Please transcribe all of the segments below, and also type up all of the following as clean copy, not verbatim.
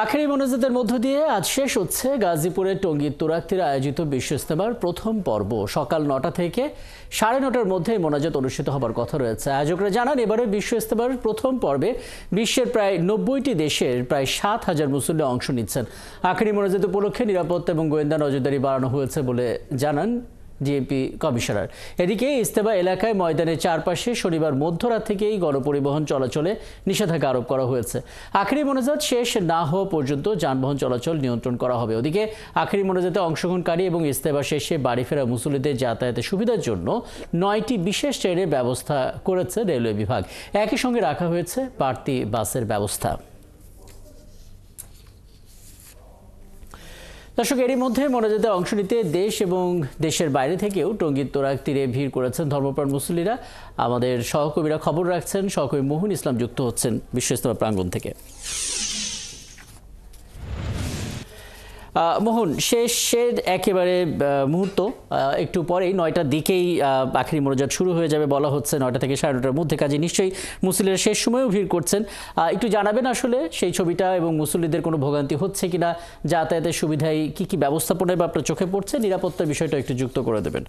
আখেরি মোনাজাতের মধ্য দিয়ে আজ শেষ হচ্ছে গাজীপুরের টঙ্গীর তুরাগতীরে আয়োজিত বিশ্ব ইজতেমার প্রথম পর্ব। সকাল ৯টা থেকে ৯:৩০টার মধ্যে মোনাজাত অনুষ্ঠিত হবার কথা রয়েছে। আয়োজকরা জানান, এবারে বিশ্ব ইজতেমার প্রথম পর্বে বিশ্বের প্রায় ৯০টি দেশের প্রায় ৭,০০০ মুসল্লি অংশ নিচ্ছেন। আখেরি মোনাজাত উপলক্ষে নিরাপত্তা এবং গোয়েন্দা নজরদারি বাড়ানো হয়েছে বলে জানান ডিএমপি কমিশনার। এদিকে ইজতেমা এলাকায় ময়দানের চারপাশে শনিবার মধ্যরাত থেকেই গণপরিবহন চলাচলে নিষেধাজ্ঞা আরোপ করা হয়েছে। আখেরি মোনাজাত শেষ না হওয়া পর্যন্ত যানবাহন চলাচল নিয়ন্ত্রণ করা হবে। ওদিকে আখেরি মোনাজাতে অংশগ্রহণকারী এবং ইজতেমা শেষে বাড়ি ফেরা মুসল্লিদের যাতায়াতের সুবিধার জন্য ৯টি বিশেষ ট্রেনের ব্যবস্থা করেছে রেলওয়ে বিভাগ। একই সঙ্গে রাখা হয়েছে বাড়তি বাসের ব্যবস্থা। দর্শক, এরই মধ্যে মোনাজাতে অংশ নিতে দেশ এবং দেশের বাইরে থেকেও টঙ্গীর তুরাগতীরে ভিড় করেছেন ধর্মপ্রাণ মুসল্লিরা। আমাদের সহকর্মীরা খবর রাখছেন। সহকর্মী মোহন ইসলাম যুক্ত হচ্ছেন বিশ্ব ইজতেমা প্রাঙ্গণ থেকে। মোহন, শেষের একেবারে মুহূর্ত, একটু পরেই ৯টার দিকেই আখেরি মোনাজাত শুরু হয়ে যাবে বলা হচ্ছে, ৯টা থেকে ৯:৩০টার মধ্যে। কাজে নিশ্চয়ই মুসল্লিরা শেষ সময়েও ভিড় করছেন। একটু জানাবেন আসলে সেই ছবিটা এবং মুসল্লিদের কোনো ভোগান্তি হচ্ছে কিনা, যাতায়াতের সুবিধায় কি ব্যবস্থাপনায় বা আপনার চোখে পড়ছে, নিরাপত্তার বিষয়টা একটু যুক্ত করে দেবেন।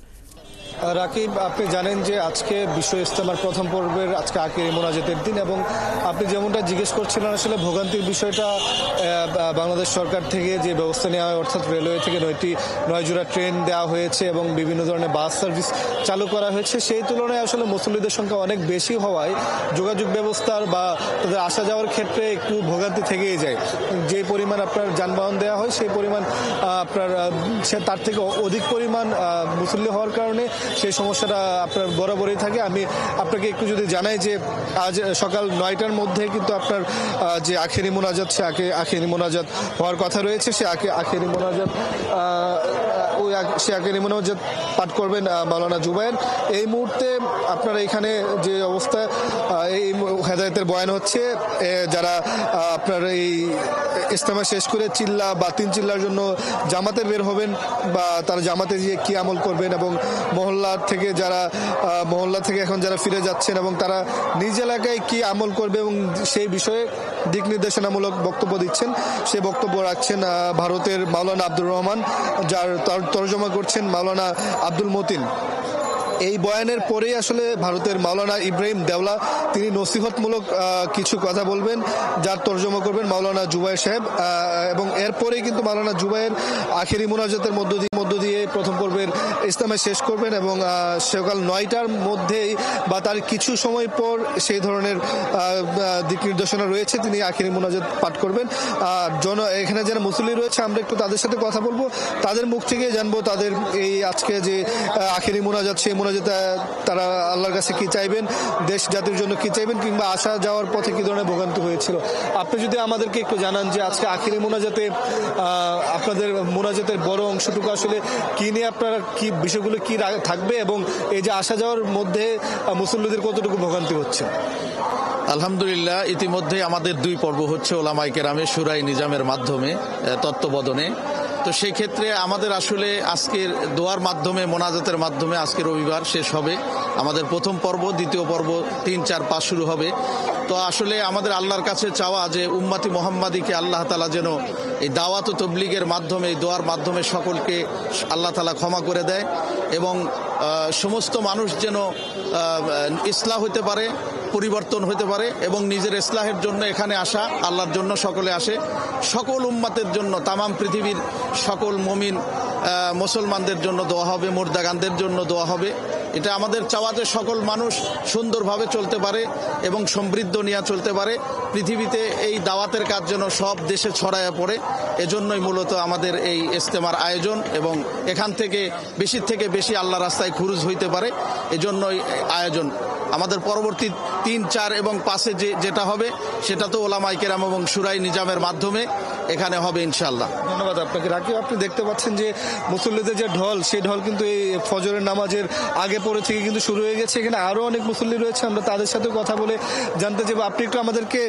রাকিব, আপনি জানেন যে আজকে বিশ্ব ইজতেমার প্রথম পর্বের আজকে আখেরি মোনাজাতের দিন, এবং আপনি যেমনটা জিজ্ঞেস করছিলেন আসলে ভোগান্তির বিষয়টা বাংলাদেশ সরকার থেকে যে ব্যবস্থা নেওয়া হয়, অর্থাৎ রেলওয়ে থেকে ৯ জোড়া ট্রেন দেওয়া হয়েছে এবং বিভিন্ন ধরনের বাস সার্ভিস চালু করা হয়েছে। সেই তুলনায় আসলে মুসল্লিদের সংখ্যা অনেক বেশি হওয়ায় যোগাযোগ ব্যবস্থার বা তাদের আসা যাওয়ার ক্ষেত্রে একটু ভোগান্তি থেকেই যায়। যে পরিমাণ আপনার যানবাহন দেওয়া হয় সেই পরিমাণ আপনার তার থেকে অধিক পরিমাণ মুসল্লি হওয়ার কারণে সেই সমস্যাটা আপনার বরাবরই থাকে। আমি আপনাকে একটু যদি জানাই যে আজ সকাল ৯টার মধ্যে কিন্তু আপনার যে আখেরি মোনাজাত, সে আখেরি মোনাজাত হওয়ার কথা রয়েছে। সে আখেরি মোনাজাত পাঠ করবেন মাওলানা জুবায়ের। এই মুহূর্তে আপনারা এখানে যে অবস্থা, এই হেদায়েতের বয়ান হচ্ছে, যারা আপনার এই ইজতেমা শেষ করে চিল্লা বা ৩ চিল্লার জন্য জামাতে বের হবেন বা তারা জামাতে গিয়ে কি আমল করবেন, এবং মহল্লা থেকে এখন যারা ফিরে যাচ্ছেন এবং তারা নিজ এলাকায় কি আমল করবে এবং সেই বিষয়ে দিক নির্দেশনামূলক বক্তব্য দিচ্ছেন। সেই বক্তব্য রাখছেন ভারতের মাওলানা আব্দুর রহমান, যার তর্জমা করছেন মাওলানা আব্দুল মতিন। এই বয়ানের পরেই আসলে ভারতের মাওলানা ইব্রাহিম দেওলা, তিনি নসিহতমূলক কিছু কথা বলবেন, যার তর্জমা করবেন মাওলানা জুবায়ের সাহেব, এবং এরপরেই কিন্তু মাওলানা জুবায়ের আখেরি মোনাজাতের মধ্য দিয়ে প্রথম পর্বের ইজতেমা শেষ করবেন, এবং সকাল ৯টার মধ্যেই বা তার কিছু সময় পর সেই ধরনের দিক নির্দেশনা রয়েছে, তিনি আখেরি মোনাজাত পাঠ করবেন। এখানে যারা মুসল্লি রয়েছে, আমরা একটু তাদের সাথে কথা বলবো, তাদের মুখ থেকে জানবো তাদের এই আজকে যে আখেরি মোনাজাত, সেই মোনাজাতে তারা আল্লাহর কাছে কি চাইবেন, দেশ জাতির জন্য কি চাইবেন, কিংবা আসা যাওয়ার পথে কি ধরনের ভোগান্তি হয়েছিল। আপনি যদি আমাদেরকে একটু জানান যে আজকে আখেরি মোনাজাতে আপনাদের মোনাজাতের বড় অংশটুকু আসলে কি নিয়ে, আপনারা কি বিষয়গুলো কি থাকবে, এবং এই যে আসা যাওয়ার মধ্যে মুসল্লিদের কতটুকু ভোগান্তি হচ্ছে। আলহামদুলিল্লাহ, ইতিমধ্যে আমাদের 2 পর্ব হচ্ছে ওলামায়ে কেরামের শুরাই নিজামের মাধ্যমে তত্ত্বাবধানে। তো সেই ক্ষেত্রে আমাদের আসলে আজকের দোয়ার মাধ্যমে, মোনাজাতের মাধ্যমে আজকে রবিবার শেষ হবে আমাদের প্রথম পর্ব। দ্বিতীয় পর্ব 3, 4, 5 শুরু হবে। তো আসলে আমাদের আল্লাহর কাছে চাওয়া যে উম্মতি মুহাম্মাদিকে আল্লাহ তাআলা যেন এই দাওয়াত ও তাবলীগের মাধ্যমে, এই দোয়ার মাধ্যমে সকলকে আল্লাহ তাআলা ক্ষমা করে দেয়, এবং সমস্ত মানুষ যেন ইসলাহ হতে পারে, পরিবর্তন হতে পারে, এবং নিজের ইসলাহের জন্য এখানে আসা, আল্লাহর জন্য সকলে আসে। সকল উম্মতের জন্য, তামাম পৃথিবীর সকল মুমিন মুসলমানদের জন্য দোয়া হবে, মুর্দাগানদের জন্য দোয়া হবে। এটা আমাদের চাওয়া যে সকল মানুষ সুন্দরভাবে চলতে পারে এবং সমৃদ্ধ নিয়ে চলতে পারে। পৃথিবীতে এই দাওয়াতের কাজ যেন সব দেশে ছড়ায় পড়ে, এজন্যই মূলত আমাদের এই ইজতেমার আয়োজন, এবং এখান থেকে বেশি আল্লাহ রাস্তায় খুরুজ হইতে পারে, এজন্যই আয়োজন। আমাদের পরবর্তী 3, 4 এবং 5-এ যেটা হবে সেটা তো ওলামায়ে কেরাম এবং শুরাই নিজামের মাধ্যমে এখানে হবে ইনশাআল্লাহ। ধন্যবাদ আপনাকে। রাকিব, আপনি দেখতে পাচ্ছেন যে মুসল্লিদের যে ঢল, সেই ঢল কিন্তু এই ফজরের নামাজের আগে পরে থেকে কিন্তু শুরু হয়ে গেছে। এখানে আরও অনেক মুসল্লি রয়েছে, আমরা তাদের সাথে কথা বলে জানতে চাইব। আপনি একটু আমাদেরকে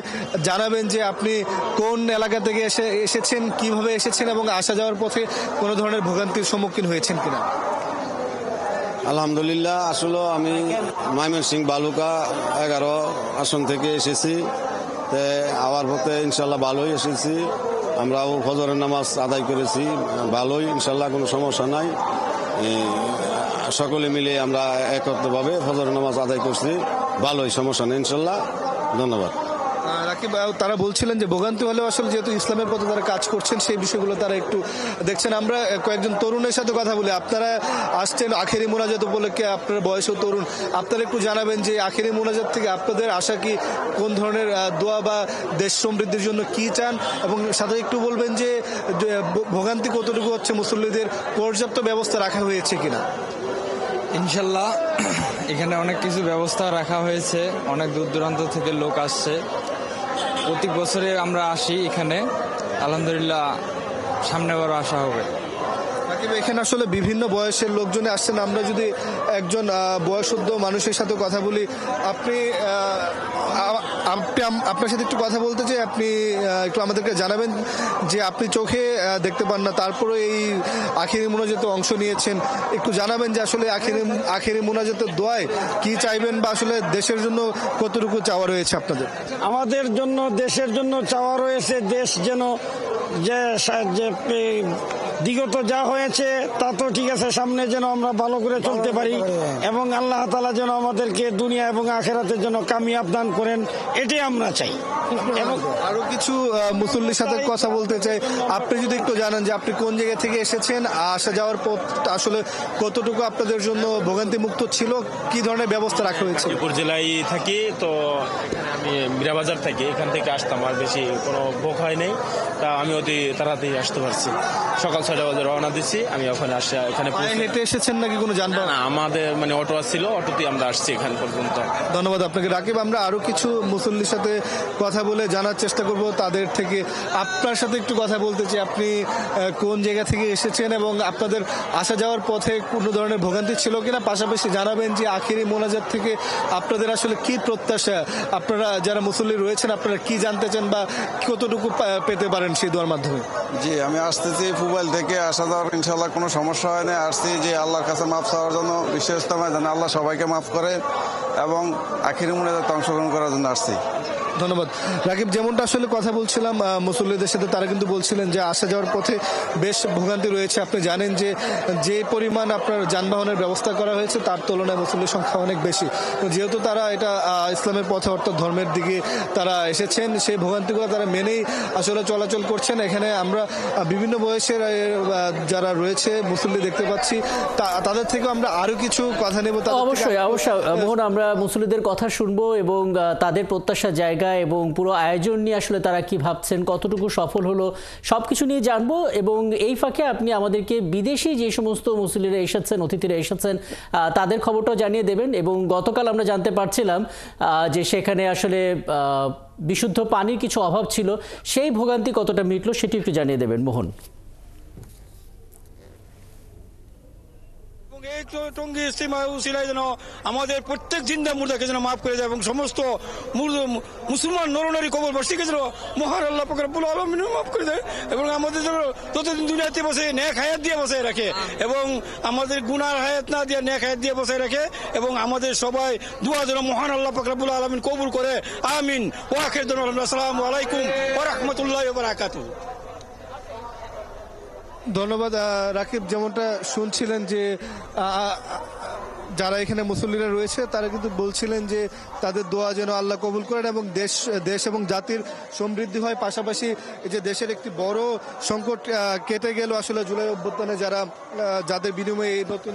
জানাবেন যে আপনি কোন এলাকা থেকে এসেছেন, কিভাবে এসেছেন, এবং আসা যাওয়ার পথে কোনো ধরনের ভোগান্তির সম্মুখীন হয়েছেন কিনা। আলহামদুলিল্লাহ, আসলে আমি ময়মনসিংহ বালুকা 11 আসন থেকে এসেছি। আওয়ার পথে ইনশাল্লাহ ভালোই এসেছি। আমরাও ফজরের নামাজ আদায় করেছি ভালোই, ইনশাল্লাহ কোনো সমস্যা নাই। সকলে মিলে আমরা একত্রভাবে ফজরের নামাজ আদায় করছি, ভালোই, সমস্যা নেই ইনশাল্লাহ। ধন্যবাদ। রাকিব, তারা বলছিলেন যে ভোগান্তি হলেও আসলে যেহেতু ইসলামের পথে তারা কাজ করছেন সেই বিষয়গুলো তারা একটু দেখছেন। আমরা কয়েকজন তরুণের সাথে কথা বলি। আপনারা আসছেন আখেরি মোনাজাত উপলক্ষে, আপনার বয়সও তরুণ, আপনারা একটু জানাবেন যে আখেরি মোনাজাত থেকে আপনাদের আশা কি, কোন ধরনের দোয়া বা দেশ সমৃদ্ধির জন্য কি চান, এবং সাথে একটু বলবেন যে ভোগান্তি কতটুকু হচ্ছে, মুসল্লিদের পর্যাপ্ত ব্যবস্থা রাখা হয়েছে কিনা। ইনশাল্লাহ এখানে অনেক কিছু ব্যবস্থা রাখা হয়েছে, অনেক দূর দূরান্ত থেকে লোক আসছে। প্রতি বছরে আমরা আসি এখানে, আলহামদুলিল্লাহ সামনেবারও আসা হবে। রাকিব, এখানে আসলে বিভিন্ন বয়সের লোকজন আসছেন। আমরা যদি একজন বয়সুদ্ধ মানুষের সাথে কথা বলি, আপনি আপনার সাথে একটু কথা বলতে চাই। আপনি একটু আমাদেরকে জানাবেন যে আপনি চোখে দেখতে পান না, তারপরে এই আখেরি মোনাজাতে অংশ নিয়েছেন। একটু জানাবেন যে আসলে আখেরি মোনাজাতের দোয়ায় কি চাইবেন, বা আসলে দেশের জন্য কতটুকু চাওয়া রয়েছে আপনাদের। আমাদের জন্য, দেশের জন্য চাওয়া রয়েছে, দেশ যেন যে বিগত যা হয়েছে তা তো ঠিক আছে, সামনে যেন আমরা ভালো করে চলতে পারি, এবং আল্লাহ তাআলা যেন আমাদেরকে দুনিয়া এবং আখেরাতের জন্য কামিয়াব দান করেন, এটাই আমরা চাই। এবং আরো কিছু মুসল্লির সাথে কথা বলতে চাই। আপনি যদি একটু জানান যে আপনি কোন জায়গা থেকে এসেছেন, আসা যাওয়ার পথ আসলে কতটুকু আপনাদের জন্য ভোগান্তি মুক্ত ছিল, কি ধরনের ব্যবস্থা রাখা হয়েছে। গাজীপুর জেলায় থাকি, তো আমি মীরাবাজার থাকি, এখান থেকে আসতাম, আর বেশি কোনো ভোগ হয় নাই, তা আমি অতি তাড়াতাড়ি আসতে পারছি। সকাল 6টা বাজে রওনা দিচ্ছি, আমি ওখানে আসি, এখানে হেঁটে এসেছেন নাকি কোনো যানবাহন? না, আমাদের মানে অটো ছিল, অটোতে আমরা আসছি এখান পর্যন্ত। ধন্যবাদ আপনাকে রাকিব। আমরা আরো কিছু মুসল্লির সাথে কথা বলে জানার চেষ্টা করব তাদের থেকে। আপনার সাথে একটু কথা বলতে চাই, আপনি কোন জায়গা থেকে এসেছেন এবং আপনাদের আসা যাওয়ার পথে কোনো ধরনের ভোগান্তি ছিল কিনা, পাশাপাশি জানাবেন যে আখেরি মোনাজাত থেকে আপনাদের আসলে কি প্রত্যাশা, আপনারা যারা মুসল্লি রয়েছেন আপনারা কি জানতে চান বা কতটুকু পেতে পারেন সেই দোয়ার মাধ্যমে। জি, আমি আসতেছি মোবাইল থেকে, আসা যাওয়ার ইনশাল্লাহ কোনো সমস্যা হয় না। আসছি যে আল্লাহর কাছে মাফ চাওয়ার জন্য, বিশ্ব ইজতেমায় যেন আল্লাহ সবাইকে মাফ করে, এবং আখিরি মোনাজাতে অংশগ্রহণ করার জন্য আসছি। ধন্যবাদ রাকিব। যেমনটা আসলে কথা বলছিলাম মুসল্লিদের সাথে, তারা কিন্তু বলছিলেন যে আসা যাওয়ার পথে বেশ ভোগান্তি রয়েছে। আপনি জানেন যে পরিমাণ আপনার যানবাহনের ব্যবস্থা করা হয়েছে তার তুলনায় মুসল্লির সংখ্যা অনেক বেশি। যেহেতু তারা এটা ইসলামের পথে অর্থাৎ ধর্মের দিকে তারা এসেছেন, সেই ভোগান্তিগুলো তারা মেনেই আসলে চলাচল করছেন। এখানে আমরা বিভিন্ন বয়সের যারা রয়েছে মুসল্লি দেখতে পাচ্ছি, তাদের থেকে আমরা আরো কিছু কথা নেব। অবশ্যই মোহন, আমরা মুসল্লিদের কথা শুনবো এবং তাদের প্রত্যাশা জায়গা এবং পুরো আয়োজন নিয়ে আসলে তারা কি ভাবছেন, কতটুকু সফল হলো, সবকিছু নিয়ে জানবো। এবং এই ফাঁকে আপনি আমাদেরকে বিদেশি যে সমস্ত মুসল্লিরা এসেছেন, অতিথিরা এসেছেন, তাদের খবরটাও জানিয়ে দেবেন। এবং গতকাল আমরা জানতে পারছিলাম যে সেখানে আসলে বিশুদ্ধ পানির কিছু অভাব ছিল, সেই ভোগান্তি কতটা মিটলো সেটি একটু জানিয়ে দেবেন মোহন। এই টঙ্গী ইজতেমা উসিলায় যেন আমাদের প্রত্যেক জিন্দা মুর্দাকে যেন মাফ করে দেয়, এবং সমস্ত মুসলমান নরনারী কবরবাসীকে যেন মহান আল্লাহ পাক রব্বুল আলামিন মাফ করে দেয়, এবং আমাদের যেন ততদিন দুনিয়াতে বসে নেক হায়াত দিয়ে বসায় রাখে, এবং আমাদের গুনার হায়াত না দিয়ে নেক হায়াত দিয়ে বসায় রাখে, এবং আমাদের সবাই দোয়া যেন মহান আল্লাহ পাক রব্বুল আলামিন কবুল করে। আমিন। ওয়া আখির দাওয়ানা আসসালামু আলাইকুম ওয়া রাহমাতুল্লাহি ওয়া বারাকাতুহু। ধন্যবাদ রাকিব। যেমনটা শুনছিলেন যে যারা এখানে মুসল্লিরা রয়েছে তারা কিন্তু বলছিলেন যে তাদের দোয়া যেন আল্লাহ কবুল করেন এবং দেশ এবং জাতির সমৃদ্ধি হয়। পাশাপাশি এই যে দেশের একটি বড় সংকট কেটে গেল আসলে জুলাই অভ্যুত্থানে, যাদের বিনিময়ে এই নতুন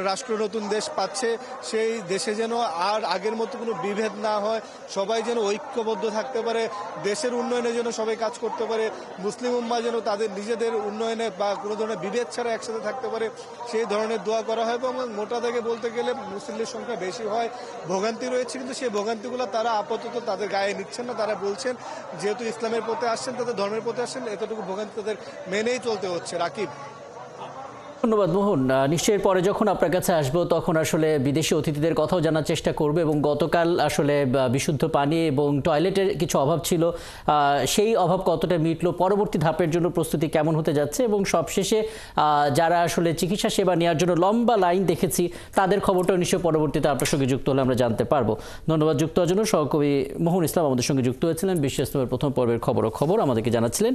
রাষ্ট্র, নতুন দেশ পাচ্ছে, সেই দেশে যেন আর আগের মতো কোনো বিভেদ না হয়, সবাই যেন ঐক্যবদ্ধ থাকতে পারে, দেশের উন্নয়নে যেন সবাই কাজ করতে পারে, মুসলিম উম্মাহ যেন তাদের নিজেদের উন্নয়নে বা কোনো ধরনের বিভেদ ছাড়া একসাথে থাকতে পারে, সেই ধরনের দোয়া করা হয়। এবং মোটা থেকে বলতে গেলে মুসলিমের সংখ্যা বেশি হয়, ভোগান্তি রয়েছে, কিন্তু সেই ভোগান্তিগুলো তারা আপাতত তাদের গায়ে নিচ্ছেন না। তারা বলছেন যেহেতু ইসলামের পথে আসছেন, তাদের ধর্মের পথে আসছেন, এতটুকু ভোগান্তি তাদের মেনেই চলতে হচ্ছে। রাকিব। ধন্যবাদ মোহন। নিশ্চয়ই পরে যখন আপনার কাছে আসবো তখন আসলে বিদেশি অতিথিদের কথাও জানার চেষ্টা করবো, এবং গতকাল আসলে বিশুদ্ধ পানি এবং টয়লেটের কিছু অভাব ছিল, সেই অভাব কতটা মিটলো, পরবর্তী ধাপের জন্য প্রস্তুতি কেমন হতে যাচ্ছে, এবং সবশেষে যারা আসলে চিকিৎসা সেবা নেওয়ার জন্য লম্বা লাইন দেখেছি তাদের খবরটাও নিশ্চয়ই পরবর্তীতে আপনার সঙ্গে যুক্ত হলে আমরা জানতে পারবো। ধন্যবাদ। যুক্ত হওয়ার জন্য সহকবি মোহন ইসলাম আমাদের সঙ্গে যুক্ত হয়েছিলেন। বিশ্ব ইজতেমার প্রথম পর্বের খবর আমাদেরকে জানাচ্ছিলেন।